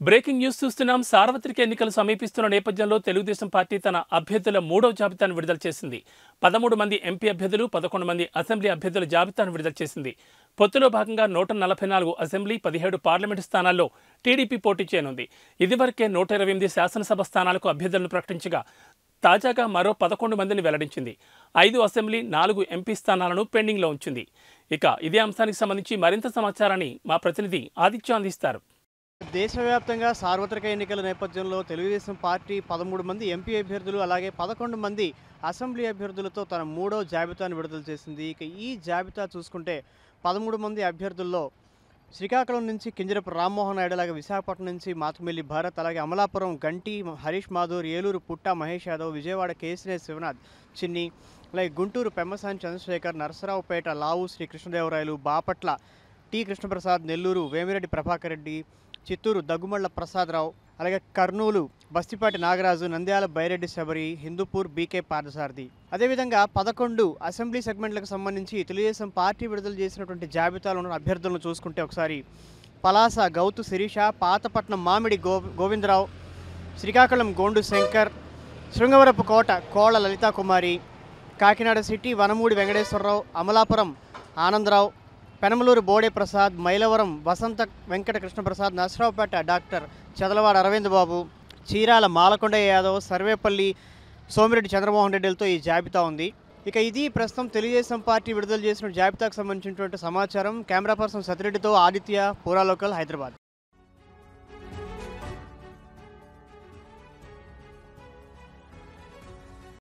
Breaking news చూస్తున్నాం. సార్వత్రిక ఎన్నికలు సమీపిస్తున్న నేపథ్యంలో తెలుగుదేశం పార్టీ తన అభ్యర్థుల 3వ జాబితాను విడుదల చేసింది. 13 మంది ఎంపీ అభ్యర్థులు, 11 మంది అసెంబ్లీ అభ్యర్థుల జాబితాను విడుదల చేసింది. పొత్తులో భాగంగా 144 అసెంబ్లీ, 17 పార్లమెంటు స్థానాల్లో టీడీపీ పోటీ చేయనుంది. ఇదివరకే 128 శాసనసభ స్థానాలకు అభ్యర్థులను ప్రకటించగా తాజాగా మరో 11 మందిని వెల్లడించింది. 5 అసెంబ్లీ, 4 ఎంపీ స్థానాలను పెండింగ్లో ఉంచింది. ఇక ఇదే అంశానికి సంబంధించి మరింత సమాచారాన్ని మా ప్రతినిధి ఆదిత్య అందిస్తారు. దేశవ్యాప్తంగా సార్వత్రిక ఎన్నికల నేపథ్యంలో తెలుగుదేశం పార్టీ 13 మంది ఎంపీ అభ్యర్థులు అలాగే 11 మంది అసెంబ్లీ అభ్యర్థులతో తన 3వ జాబితాను విడుదల చేసింది. ఇక ఈ జాబితా చూసుకుంటే 13 మంది అభ్యర్థుల్లో శ్రీకాకుళం నుంచి కింజరపు రామ్మోహన్ నాయుడు, అలాగే విశాఖపట్నం నుంచి మాతుమిల్లి భరత్, అలాగే అమలాపురం గంటి హరీష్ మాధూర్, ఏలూరు పుట్ట మహేష్ యాదవ్, విజయవాడ కేసినేని శివనాథ్ చిన్ని, అలాగే గుంటూరు పెమ్మసాని చంద్రశేఖర్, నరసరావుపేట లావు శ్రీకృష్ణదేవరాయలు, బాపట్ల టి కృష్ణప్రసాద్, నెల్లూరు వేమిరెడ్డి ప్రభాకర్ రెడ్డి, చిత్తూరు దగ్గుమళ్ల ప్రసాదరావు, అలాగే కర్నూలు బస్తిపాటి నాగరాజు, నంద్యాల బైరెడ్డి శబరి, హిందూపూర్ బీకే పార్థసారథి. అదేవిధంగా 11 అసెంబ్లీ సెగ్మెంట్లకు సంబంధించి తెలుగుదేశం పార్టీ విడుదల చేసినటువంటి జాబితాలో ఉన్న అభ్యర్థులను చూసుకుంటే ఒకసారి పలాస గౌతు శిరీష, పాతపట్నం మామిడి గోవిందరావు, శ్రీకాకుళం గోండు శంకర్, శృంగవరపు కోట కోళ్ల లలితా కుమారి, కాకినాడ సిటీ వనమూడి వెంకటేశ్వరరావు, అమలాపురం ఆనందరావు, పెనమలూరు బోడే ప్రసాద్, మైలవరం వసంత వెంకట కృష్ణప్రసాద్, నరసరావుపేట డాక్టర్ చదలవాడ అరవింద్ బాబు, చీరాల మాలకొండ యాదవ్, సర్వేపల్లి సోమిరెడ్డి చంద్రమోహన్ రెడ్డిలతో ఈ జాబితా ఉంది. ఇక ఇది ప్రస్తుతం తెలుగుదేశం పార్టీ విడుదల చేసిన జాబితాకు సంబంధించినటువంటి సమాచారం. కెమెరా పర్సన్ సతిరెడ్డితో ఆదిత్య, పూరా లోకల్, హైదరాబాద్.